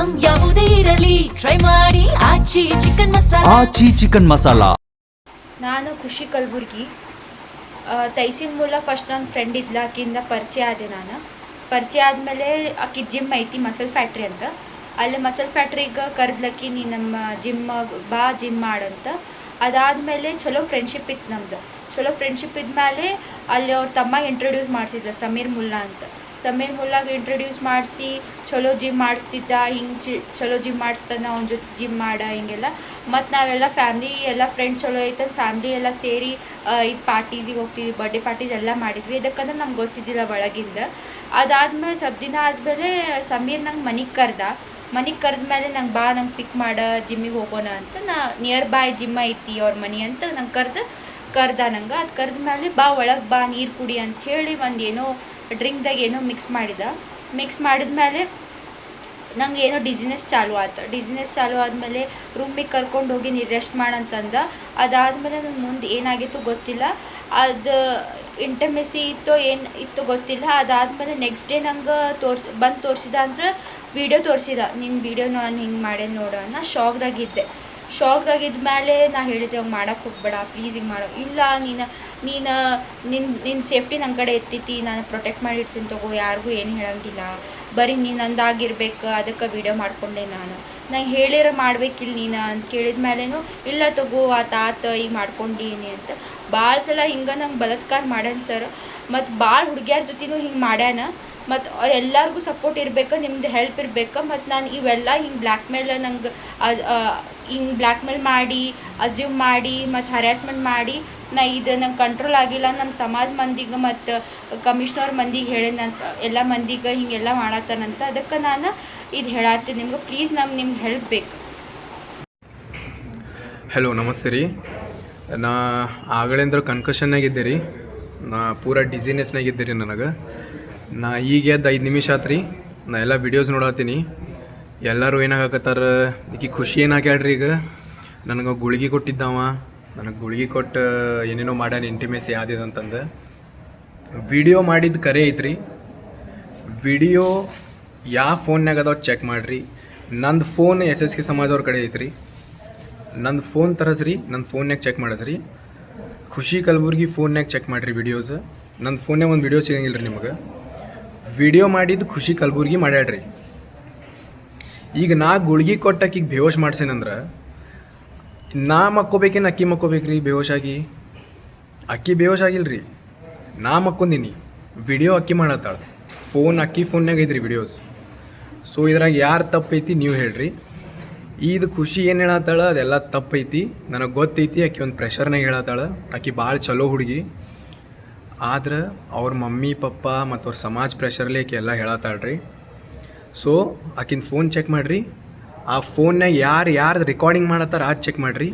Item ಯಾವುದೇ ಇರಲಿ try ಮಾಡಿ ಆಚಿ ಚಿಕನ್ ಮಸಾಲಾ. ನಾನು ಖುಷಿ ಕಲಬುರ್ಗಿ. ತೈಸಿನ್ ಮೂಲ ಫಸ್ಟ್ ನನ್ನ ಫ್ರೆಂಡ್ ಇದ್ಲ, ಆಕಿಂದ ಪರಿಚಯ ಆದೆ. ನಾನು ಪರಿಚಯ ಆದಮೇಲೆ ಆಕಿ ಜಿಮ್ ಐತಿ ಮಸಲ್ ಫ್ಯಾಕ್ಟ್ರಿ ಅಂತ, ಅಲ್ಲಿ ಮಸಲ್ ಫ್ಯಾಕ್ಟ್ರಿಗೆ ಕರೆದ್ಲಕ್ಕಿ ನೀ ನಮ್ಮ ಬಾ ಜಿಮ್ ಮಾಡಂತ. ಅದಾದಮೇಲೆ ಚಲೋ ಫ್ರೆಂಡ್ಶಿಪ್ ಇತ್ತು ನಮ್ದು. ಚಲೋ ಫ್ರೆಂಡ್ಶಿಪ್ ಇದ್ಮೇಲೆ ಅಲ್ಲಿ ಅವ್ರ ತಮ್ಮ ಇಂಟ್ರೊಡ್ಯೂಸ್ ಮಾಡಿಸಿದ್ಲ, ಸಮೀರ್ ಮುಲ್ಲಾ ಅಂತ. ಸಮೀರ್ ಮುಲ್ಲಾಗ ಇಂಟ್ರೊಡ್ಯೂಸ್ ಮಾಡಿಸಿ ಚಲೋ ಜಿಮ್ ಮಾಡಿಸ್ತಿದ್ದ. ಹಿಂಗೆ ಚಲೋ ಜಿಮ್ ಮಾಡಿಸ್ತಾನೆ, ಅವ್ನ ಜೊತೆ ಜಿಮ್ ಮಾಡ ಹಿಂಗೆಲ್ಲ. ಮತ್ತು ನಾವೆಲ್ಲ ಫ್ಯಾಮ್ಲಿ ಎಲ್ಲ ಫ್ರೆಂಡ್ಸ್ ಚಲೋ ಐತಂದು ಫ್ಯಾಮ್ಲಿ ಎಲ್ಲ ಸೇರಿ ಇದು ಪಾರ್ಟೀಸಿಗೆ ಹೋಗ್ತಿದ್ವಿ, ಬರ್ಡೇ ಪಾರ್ಟೀಸ್ ಎಲ್ಲ ಮಾಡಿದ್ವಿ. ಇದಕ್ಕಂದ್ರೆ ನಮ್ಗೆ ಗೊತ್ತಿದ್ದಿಲ್ಲ ಒಳಗಿಂದ. ಅದಾದಮೇಲೆ ಸ್ವಲ್ಪ ದಿನ ಆದಮೇಲೆ ಸಮೀರ್ ನಂಗೆ ಮನೆಗೆ ಕರೆದ್ಮೇಲೆ ನಂಗೆ ಬಾ, ನಂಗೆ ಪಿಕ್ ಮಾಡ, ಜಿಮ್ಮಿಗೆ ಹೋಗೋಣ ಅಂತ. ನಿಯರ್ ಬೈ ಜಿಮ್ ಐತಿ ಅವ್ರ ಮನೆ ಅಂತ ನಂಗೆ ಕರ್ದ ನಂಗೆ. ಅದು ಕರೆದ್ಮೇಲೆ ಬಾ ಒಳಗೆ ಬಾ ನೀರು ಕುಡಿ ಅಂಥೇಳಿ ಒಂದು ಏನೋ ಡ್ರಿಂಕ್ದಾಗ ಏನೋ ಮಿಕ್ಸ್ ಮಾಡಿದ್ಮೇಲೆ ನಂಗೆ ಏನೋ ಡಿಸಿನೆಸ್ ಚಾಲು ಆದಮೇಲೆ ರೂಮಿಗೆ ಕರ್ಕೊಂಡು ಹೋಗಿ ನೀರು ರೆಸ್ಟ್ ಮಾಡಂತಂದ. ಅದಾದಮೇಲೆ ನನ್ನ ಮುಂದೆ ಏನಾಗಿತ್ತು ಗೊತ್ತಿಲ್ಲ, ಅದು ಇಂಟಮೆಸಿ ಏನು ಇತ್ತು ಗೊತ್ತಿಲ್ಲ. ಅದಾದಮೇಲೆ ನೆಕ್ಸ್ಟ್ ಡೇ ನಂಗೆ ತೋರಿಸಿದ ಅಂದ್ರೆ ವೀಡಿಯೋ ತೋರಿಸಿದ, ನಿನ್ನ ವೀಡಿಯೋ ನಾನು ಹಿಂಗೆ ಮಾಡೇನಿ ನೋಡು. ನಾ ಶಾಕ್ದಾಗಿದ್ಮೇಲೆ ನಾ ಹೇಳಿದೆ ಅವ್ನು ಮಾಡೋಕ್ಕೆ ಹೋಗ್ಬೇಡ ಪ್ಲೀಸ್, ಹಿಂಗೆ ಮಾಡೋ ಇಲ್ಲ, ನಿನ್ನ ಸೇಫ್ಟಿ ನನ್ನ ಕಡೆ ಎತ್ತೈತಿ, ನಾನು ಪ್ರೊಟೆಕ್ಟ್ ಮಾಡಿರ್ತೀನಿ ತಗೋ, ಯಾರಿಗೂ ಏನು ಹೇಳೋಂಗಿಲ್ಲ, ಬರೀ ನೀನು ನಂದಾಗಿರ್ಬೇಕು, ಅದಕ್ಕೆ ವೀಡಿಯೋ ಮಾಡಿಕೊಂಡೆ. ನಂಗೆ ಹೇಳಿರ ಮಾಡ್ಬೇಕಿಲ್ಲ ನೀನು ಅಂತ ಕೇಳಿದ ಮೇಲೇನು ಇಲ್ಲ ತಗೋ ಆತ ಈಗ ಮಾಡ್ಕೊಂಡೀನಿ ಅಂತ. ಭಾಳ ಸಲ ಹಿಂಗೆ ನಂಗೆ ಬಲಾತ್ಕಾರ ಮಾಡ್ಯಾನ ಸರ್. ಮತ್ತು ಭಾಳ ಹುಡುಗಿಯರ ಜೊತೆನೂ ಹಿಂಗೆ ಮಾಡ್ಯಾನ. ಮತ್ತು ಎಲ್ಲರಿಗೂ ಸಪೋರ್ಟ್ ಇರಬೇಕು, ನಿಮ್ದು ಹೆಲ್ಪ್ ಇರಬೇಕು. ಮತ್ತು ನಾನು ಇವೆಲ್ಲ ಹಿಂಗೆ ಬ್ಲ್ಯಾಕ್ ಮೇಲ್ ಮಾಡಿ, ಅಸ್ಯೂಮ್ ಮಾಡಿ, ಮತ್ತು ಹರ್ಯಾಸ್ಮೆಂಟ್ ಮಾಡಿ ಇದು ನಂಗೆ ಕಂಟ್ರೋಲ್ ಆಗಿಲ್ಲ. ನಮ್ಮ ಸಮಾಜ ಮಂದಿಗೆ ಮತ್ತು ಕಮಿಷ್ನರ್ ಮಂದಿಗೆ ಹೇಳಿ ನಾನು ಎಲ್ಲ ಮಂದಿಗೆ ಹಿಂಗೆಲ್ಲ ಮಾಡತ್ತಾನಂತ. ಅದಕ್ಕೆ ನಾನು ಇದು ಹೇಳತ್ತೀನಿ ನಿಮ್ಗೆ, ಪ್ಲೀಸ್ ನಿಮ್ಗೆ ಹೆಲ್ಪ್ ಬೇಕು. ಹಲೋ ನಮಸ್ತೆ ರೀ. ನಾ ಆಗಳಿಂದ್ರ ಕನ್ಕಷನ್ನಾಗಿದ್ದೆ ರೀ, ನಾ ಪೂರ ಡಿಸಿನೆಸ್ನಾಗಿದ್ದೆ ರೀ. ನಾ ಈಗ ಎದ್ದು 5 ನಿಮಿಷ ಆತು ರೀ. ನಾ ಎಲ್ಲ ವೀಡಿಯೋಸ್ ನೋಡತ್ತೀನಿ. ಎಲ್ಲರೂ ಏನಾಗತ್ತಾರ, ಈಕಿ ಖುಷಿ ಏನಾಗ್ಯಾಡ್ರಿ ಈಗ ನನಗೆ ಗುಳಿಗೆ ಕೊಟ್ಟಿದ್ದಾವ, ನನಗೆ ಗುಳಿಗೆ ಕೊಟ್ಟು ಏನೇನೋ ಮಾಡ್ಯಾನ ಇಂಟಿಮೇಸಿ ಆದಿದಂತಂದು. ವಿಡಿಯೋ ಮಾಡಿದ್ದು ಕರೆ ಐತ್ರಿ. ವಿಡಿಯೋ ಯಾವ ಫೋನ್ಯಾಗ ಅದಾವ ಚೆಕ್ ಮಾಡಿರಿ. ನಂದು ಫೋನ್ SSK ಸಮಾಜ ಅವ್ರ ಕಡೆ ಐತ್ರಿ. ನಂದು ಫೋನ್ ತರಸ್ರಿ, ನನ್ನ ಫೋನ್ಯಾಗ ಚೆಕ್ ಮಾಡಿಸ್ರಿ. ಖುಷಿ ಕಲಬುರ್ಗಿ ಫೋನ್ಯಾಗ ಚೆಕ್ ಮಾಡಿರಿ ವಿಡಿಯೋಸ್. ನನ್ನ ಫೋನ್ಯಾಗ ಒಂದು ವಿಡಿಯೋ ಸಿಗಂಗಿಲ್ಲ ರೀ ನಿಮಗೆ. ವಿಡಿಯೋ ಮಾಡಿದ್ದು ಖುಷಿ ಕಲಬುರ್ಗಿ ಮಾಡ್ಯಾಡ್ರಿ. ಈಗ ನಾ ಗುಳ್ಗಿ ಕೊಟ್ಟಕ್ಕಿಗೆ ಬೇವೋಶ್ ಮಾಡ್ಸೇನಂದ್ರೆ ನಾ ಮಕ್ಕೋಬೇಕೇನು ಅಕ್ಕಿ ಮಕ್ಕೋಬೇಕ್ರಿ ಬೇವೋಶಾಗಿ? ಅಕ್ಕಿ ಬೇವೋಶ್ ಆಗಿಲ್ಲ ರೀ, ನಾ ಮಕ್ಕೊಂದಿನಿ. ವಿಡಿಯೋ ಅಕ್ಕಿ ಮಾಡತ್ತಾಳ, ಅಕ್ಕಿ ಫೋನ್ಯಾಗ ಐತ್ರಿ ವಿಡಿಯೋಸ್. ಸೊ ಇದ್ರಾಗ ಯಾರು ತಪ್ಪೈತಿ ನೀವು ಹೇಳ್ರಿ. ಇದು ಖುಷಿ ಏನು ಹೇಳತ್ತಾಳ ಅದೆಲ್ಲ ತಪ್ಪೈತಿ, ನನಗೆ ಗೊತ್ತೈತಿ. ಆಕಿ ಒಂದು ಪ್ರೆಷರ್ನಾಗ ಹೇಳತ್ತಾಳ. ಆಕಿ ಭಾಳ ಚಲೋ ಹುಡುಗಿ, ಆದ್ರೆ ಅವ್ರ ಮಮ್ಮಿ ಪಪ್ಪ ಮತ್ತು ಅವ್ರ ಸಮಾಜ ಪ್ರೆಷರ್ಲಿ ಆಕಿ ಎಲ್ಲ ಹೇಳತ್ತಾಳ್ರಿ. ಸೊ ಆಕಿನ ಫೋನ್ ಚೆಕ್ ಮಾಡಿರಿ. ಆ ಫೋನ್ನಾಗ ಯಾರು ರೆಕಾರ್ಡಿಂಗ್ ಮಾಡತ್ತಾರ ಅದು ಚೆಕ್ ಮಾಡಿರಿ.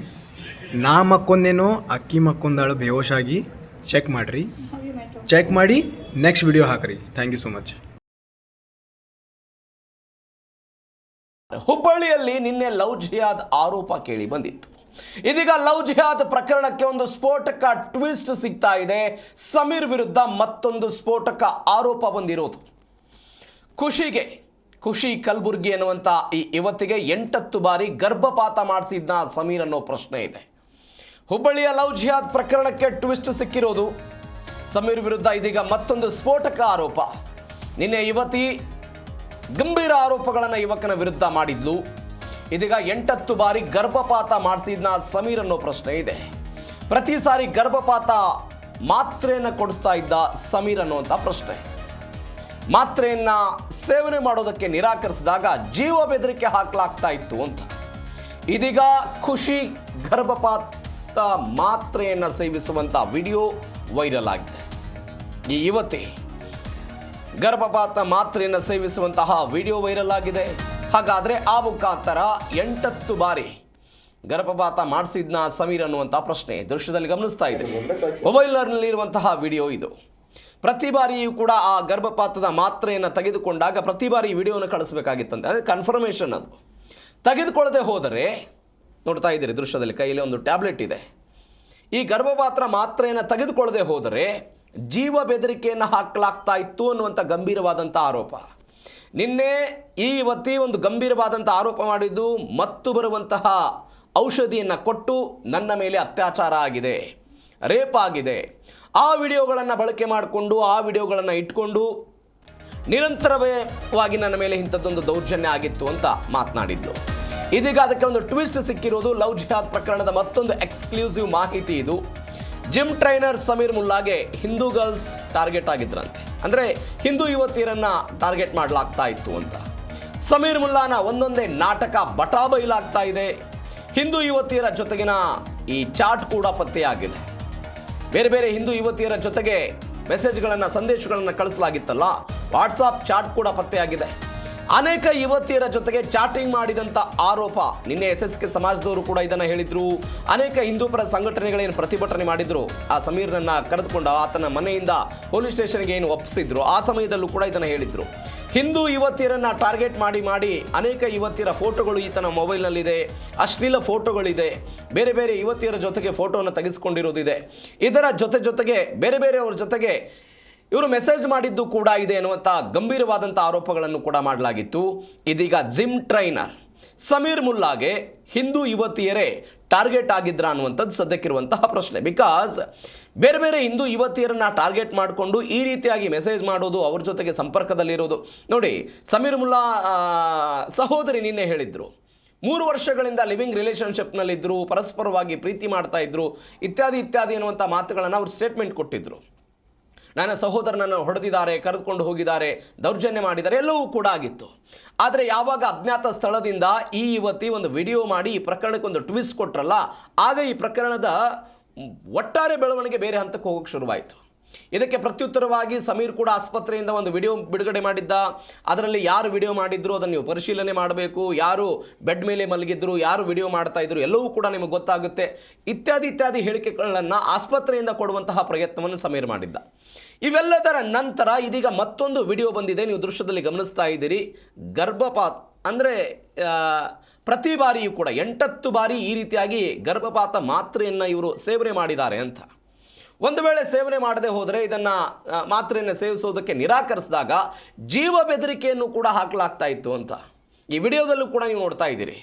ನಾ ಮಕ್ಕೊಂದೇನೋ ಅಕ್ಕಿ ಮಕ್ಕೊಂದಾಳು ಬೇವೋಶಾಗಿ ಚೆಕ್ ಮಾಡಿರಿ. ಚೆಕ್ ಮಾಡಿ ನೆಕ್ಸ್ಟ್ ವಿಡಿಯೋ ಹಾಕಿರಿ. Thank you so much. ಹುಬ್ಬಳ್ಳಿಯಲ್ಲಿ ನಿನ್ನೆ ಲವ್ ಜಿಹಾದ್ ಆರೋಪ ಕೇಳಿ ಬಂದಿತ್ತು. ಇದೀಗ ಲವ್ ಜಿಹಾದ್ ಪ್ರಕರಣಕ್ಕೆ ಒಂದು ಸ್ಫೋಟಕ ಟ್ವಿಸ್ಟ್ ಸಿಗ್ತಾ ಇದೆ. ಸಮೀರ್ ವಿರುದ್ಧ ಮತ್ತೊಂದು ಸ್ಫೋಟಕ ಆರೋಪ ಬಂದಿರೋದು. ಖುಷಿ ಕಲಬುರ್ಗಿ ಅನ್ನುವಂಥ ಈ ಯುವತಿಗೆ 8 ಬಾರಿ ಗರ್ಭಪಾತ ಮಾಡಿಸಿದ್ನ ಸಮೀರ್ ಅನ್ನೋ ಪ್ರಶ್ನೆ ಇದೆ. ಹುಬ್ಬಳ್ಳಿಯ ಲವ್ ಜಿಹಾದ್ ಪ್ರಕರಣಕ್ಕೆ ಟ್ವಿಸ್ಟ್ ಸಿಕ್ಕಿರೋದು. ಸಮೀರ್ ವಿರುದ್ಧ ಇದೀಗ ಮತ್ತೊಂದು ಸ್ಫೋಟಕ ಆರೋಪ. ನಿನ್ನೆ ಯುವತಿ ಗಂಭೀರ ಆರೋಪಗಳನ್ನು ಯುವಕನ ವಿರುದ್ಧ ಮಾಡಿದ್ಲು. ಇದೀಗ 8 ಬಾರಿ ಗರ್ಭಪಾತ ಮಾಡಿಸಿದ್ನ ಸಮೀರ್ ಅನ್ನೋ ಪ್ರಶ್ನೆ ಇದೆ. ಪ್ರತಿ ಸಾರಿ ಗರ್ಭಪಾತ ಮಾತ್ರೆಯನ್ನು ಕೊಡಿಸ್ತಾ ಇದ್ದ ಸಮೀರ್ ಅನ್ನುವಂಥ ಪ್ರಶ್ನೆ. ಮಾತ್ರೆಯನ್ನ ಸೇವನೆ ಮಾಡೋದಕ್ಕೆ ನಿರಾಕರಿಸಿದಾಗ ಜೀವ ಬೆದರಿಕೆ ಹಾಕಲಾಗ್ತಾ ಇತ್ತು ಅಂತ. ಇದೀಗ ಖುಷಿ ಗರ್ಭಪಾತ ಮಾತ್ರೆಯನ್ನ ಸೇವಿಸುವಂತ ವಿಡಿಯೋ ವೈರಲ್ ಆಗಿದೆ. ಈ ಯುವತಿ ಗರ್ಭಪಾತ ಮಾತ್ರೆಯನ್ನು ಸೇವಿಸುವಂತಹ ವಿಡಿಯೋ ವೈರಲ್ ಆಗಿದೆ. ಹಾಗಾದ್ರೆ ಆ ಮುಖಾಂತರ 8 ಬಾರಿ ಗರ್ಭಪಾತ ಮಾಡಿಸಿದ್ನ ಸಮೀರ್ ಅನ್ನುವಂಥ ಪ್ರಶ್ನೆ ದೃಶ್ಯದಲ್ಲಿ ಗಮನಿಸ್ತಾ ಇದೆ. ಮೊಬೈಲ್ನಲ್ಲಿರುವಂತಹ ವಿಡಿಯೋ ಇದು. ಪ್ರತಿ ಬಾರಿಯೂ ಕೂಡ ಆ ಗರ್ಭಪಾತದ ಮಾತ್ರೆಯನ್ನು ತೆಗೆದುಕೊಂಡಾಗ ಪ್ರತಿ ಬಾರಿ ವಿಡಿಯೋನ ಕಳಿಸ್ಬೇಕಾಗಿತ್ತಂತೆ. ಅಂದರೆ ಕನ್ಫರ್ಮೇಷನ್ ಅದು. ತೆಗೆದುಕೊಳ್ಳದೆ ಹೋದರೆ ನೋಡ್ತಾ ಇದ್ದೀರಿ ದೃಶ್ಯದಲ್ಲಿ, ಕೈಯಲ್ಲಿ ಒಂದು ಟ್ಯಾಬ್ಲೆಟ್ ಇದೆ. ಈ ಗರ್ಭಪಾತ ಮಾತ್ರೆಯನ್ನು ತೆಗೆದುಕೊಳ್ಳದೆ ಹೋದರೆ ಜೀವ ಬೆದರಿಕೆಯನ್ನು ಹಾಕಲಾಗ್ತಾ ಇತ್ತು ಅನ್ನುವಂಥ ಗಂಭೀರವಾದಂಥ ಆರೋಪ. ನಿನ್ನೆ ಈ ಯುವತಿ ಒಂದು ಗಂಭೀರವಾದಂಥ ಆರೋಪ ಮಾಡಿದ್ದು ಮತ್ತು ಬರುವಂತಹ ಔಷಧಿಯನ್ನು ಕೊಟ್ಟು ನನ್ನ ಮೇಲೆ ಅತ್ಯಾಚಾರ ಆಗಿದೆ, ರೇಪ್ ಆಗಿದೆ. ಆ ವಿಡಿಯೋಗಳನ್ನು ಬಳಕೆ ಮಾಡಿಕೊಂಡು ಆ ವಿಡಿಯೋಗಳನ್ನು ಇಟ್ಕೊಂಡು ನಿರಂತರವಾಗಿ ನನ್ನ ಮೇಲೆ ಇಂಥದ್ದೊಂದು ದೌರ್ಜನ್ಯ ಆಗಿತ್ತು ಅಂತ ಮಾತನಾಡಿದ್ದು. ಇದೀಗ ಅದಕ್ಕೆ ಒಂದು ಟ್ವಿಸ್ಟ್ ಸಿಕ್ಕಿರೋದು. ಲವ್ ಜಿಹಾದ್ ಪ್ರಕರಣದ ಮತ್ತೊಂದು ಎಕ್ಸ್ಕ್ಲೂಸಿವ್ ಮಾಹಿತಿ ಇದು. ಜಿಮ್ ಟ್ರೈನರ್ ಸಮೀರ್ ಮುಲ್ಲಾಗೆ ಹಿಂದೂ ಗರ್ಲ್ಸ್ ಟಾರ್ಗೆಟ್ ಆಗಿದ್ರಂತೆ, ಅಂದರೆ ಹಿಂದೂ ಯುವತಿಯರನ್ನ ಟಾರ್ಗೆಟ್ ಮಾಡಲಾಗ್ತಾ ಇತ್ತು ಅಂತ. ಸಮೀರ್ ಮುಲ್ಲಾನ ಒಂದೊಂದೇ ನಾಟಕ ಬಟಾಬೈಲಾಗ್ತಾ ಇದೆ. ಹಿಂದೂ ಯುವತಿಯರ ಜೊತೆಗಿನ ಈ ಚಾಟ್ ಕೂಡ ಪತ್ತೆಯಾಗಿದೆ. ಬೇರೆ ಬೇರೆ ಹಿಂದೂ ಯುವತಿಯರ ಜೊತೆಗೆ ಮೆಸೇಜ್ಗಳನ್ನು, ಸಂದೇಶಗಳನ್ನು ಕಳಿಸಲಾಗಿತ್ತಲ್ಲ, ವಾಟ್ಸಾಪ್ ಚಾಟ್ ಕೂಡ ಪತ್ತೆಯಾಗಿದೆ. ಅನೇಕ ಯುವತಿಯರ ಜೊತೆಗೆ ಚಾಟಿಂಗ್ ಮಾಡಿದಂಥ ಆರೋಪ ನಿನ್ನೆ SSK ಸಮಾಜದವರು ಕೂಡ ಇದನ್ನು ಹೇಳಿದ್ರು. ಅನೇಕ ಹಿಂದೂಪರ ಸಂಘಟನೆಗಳೇನು ಪ್ರತಿಭಟನೆ ಮಾಡಿದ್ರು, ಆ ಸಮೀರ್ನನ್ನು ಕರೆದುಕೊಂಡು ಆತನ ಮನೆಯಿಂದ ಪೊಲೀಸ್ ಸ್ಟೇಷನ್ಗೆ ಏನು ಒಪ್ಪಿಸಿದ್ರು, ಆ ಸಮಯದಲ್ಲೂ ಕೂಡ ಇದನ್ನು ಹೇಳಿದ್ರು. ಹಿಂದೂ ಯುವತಿಯರನ್ನು ಟಾರ್ಗೆಟ್ ಮಾಡಿ ಅನೇಕ ಯುವತಿಯರ ಫೋಟೋಗಳು ಈತನ ಮೊಬೈಲ್ನಲ್ಲಿದೆ, ಅಶ್ಲೀಲ ಫೋಟೋಗಳಿದೆ, ಬೇರೆ ಬೇರೆ ಯುವತಿಯರ ಜೊತೆಗೆ ಫೋಟೋವನ್ನು ತೆಗೆದುಕೊಂಡಿರೋದಿದೆ. ಇದರ ಜೊತೆಗೆ ಬೇರೆ ಬೇರೆಯವ್ರ ಜೊತೆಗೆ ಇವರು ಮೆಸೇಜ್ ಮಾಡಿದ್ದು ಕೂಡ ಇದೆ ಎನ್ನುವಂಥ ಗಂಭೀರವಾದಂಥ ಆರೋಪಗಳನ್ನು ಕೂಡ ಮಾಡಲಾಗಿತ್ತು. ಇದೀಗ ಜಿಮ್ ಟ್ರೈನರ್ ಸಮೀರ್ ಮುಲ್ಲಾಗೆ ಹಿಂದೂ ಯುವತಿಯರೇ ಟಾರ್ಗೆಟ್ ಆಗಿದ್ರ ಅನ್ನುವಂಥದ್ದು ಸದ್ಯಕ್ಕಿರುವಂತಹ ಪ್ರಶ್ನೆ. ಬಿಕಾಸ್ ಬೇರೆ ಬೇರೆ ಹಿಂದೂ ಯುವತಿಯರನ್ನ ಟಾರ್ಗೆಟ್ ಮಾಡಿಕೊಂಡು ಈ ರೀತಿಯಾಗಿ ಮೆಸೇಜ್ ಮಾಡೋದು, ಅವ್ರ ಜೊತೆಗೆ ಸಂಪರ್ಕದಲ್ಲಿರೋದು. ನೋಡಿ, ಸಮೀರ್ ಮುಲ್ಲಾ ಸಹೋದರಿ ನಿನ್ನೆ ಹೇಳಿದ್ರು, 3 ವರ್ಷಗಳಿಂದ ಲಿವಿಂಗ್ ರಿಲೇಷನ್ಶಿಪ್ನಲ್ಲಿದ್ದರು, ಪರಸ್ಪರವಾಗಿ ಪ್ರೀತಿ ಮಾಡ್ತಾ ಇದ್ರು, ಇತ್ಯಾದಿ ಅನ್ನುವಂಥ ಮಾತುಗಳನ್ನು ಅವ್ರು ಸ್ಟೇಟ್ಮೆಂಟ್ ಕೊಟ್ಟಿದ್ರು. ನನ್ನ ಸಹೋದರನನ್ನು ಹೊಡೆದಿದ್ದಾರೆ, ಕರೆದುಕೊಂಡು ಹೋಗಿದ್ದಾರೆ, ದೌರ್ಜನ್ಯ ಮಾಡಿದ್ದಾರೆ, ಎಲ್ಲವೂ ಕೂಡ ಆಗಿತ್ತು. ಆದರೆ ಯಾವಾಗ ಅಜ್ಞಾತ ಸ್ಥಳದಿಂದ ಈ ಯುವತಿ ಒಂದು ವಿಡಿಯೋ ಮಾಡಿ ಈ ಪ್ರಕರಣಕ್ಕೆ ಒಂದು ಟ್ವಿಸ್ಟ್ ಕೊಟ್ರಲ್ಲ, ಆಗ ಈ ಪ್ರಕರಣದ ಒಟ್ಟಾರೆ ಬೆಳವಣಿಗೆ ಬೇರೆ ಹಂತಕ್ಕೆ ಹೋಗೋಕ್ಕೆ ಶುರುವಾಯಿತು. ಇದಕ್ಕೆ ಪ್ರತ್ಯುತ್ತರವಾಗಿ ಸಮೀರ್ ಕೂಡ ಆಸ್ಪತ್ರೆಯಿಂದ ಒಂದು ವಿಡಿಯೋ ಬಿಡುಗಡೆ ಮಾಡಿದ್ದ. ಅದರಲ್ಲಿ ಯಾರು ವಿಡಿಯೋ ಮಾಡಿದ್ರು ಅದನ್ನು ನೀವು ಪರಿಶೀಲನೆ ಮಾಡಬೇಕು, ಯಾರು ಬೆಡ್ ಮೇಲೆ ಮಲಗಿದ್ರು, ಯಾರು ವಿಡಿಯೋ ಮಾಡ್ತಾ ಇದ್ರು, ಎಲ್ಲವೂ ಕೂಡ ನಿಮಗೆ ಗೊತ್ತಾಗುತ್ತೆ, ಇತ್ಯಾದಿ ಹೇಳಿಕೆಗಳನ್ನು ಆಸ್ಪತ್ರೆಯಿಂದ ಕೊಡುವಂತಹ ಪ್ರಯತ್ನವನ್ನು ಸಮೀರ್ ಮಾಡಿದ್ದ. ಇವೆಲ್ಲದರ ನಂತರ ಇದೀಗ ಮತ್ತೊಂದು ವಿಡಿಯೋ ಬಂದಿದೆ, ನೀವು ದೃಶ್ಯದಲ್ಲಿ ಗಮನಿಸ್ತಾ ಇದ್ದೀರಿ. ಗರ್ಭಪಾತ ಅಂದರೆ ಪ್ರತಿ ಬಾರಿಯೂ ಕೂಡ 8 ಬಾರಿ ಈ ರೀತಿಯಾಗಿ ಗರ್ಭಪಾತ ಮಾತ್ರೆಯನ್ನು ಇವರು ಸೇವನೆ ಮಾಡಿದ್ದಾರೆ ಅಂತ. ಒಂದು ವೇಳೆ ಸೇವನೆ ಮಾಡದೆ ಹೋದರೆ ಇದನ್ನು ಮಾತ್ರೆಯನ್ನು ಸೇವಿಸೋದಕ್ಕೆ ನಿರಾಕರಿಸಿದಾಗ ಜೀವ ಬೆದರಿಕೆಯನ್ನು ಕೂಡ ಹಾಕಲಾಗ್ತಾ ಇತ್ತು ಅಂತ ಈ ವಿಡಿಯೋದಲ್ಲೂ ಕೂಡ ನೀವು ನೋಡ್ತಾ ಇದ್ದೀರಿ.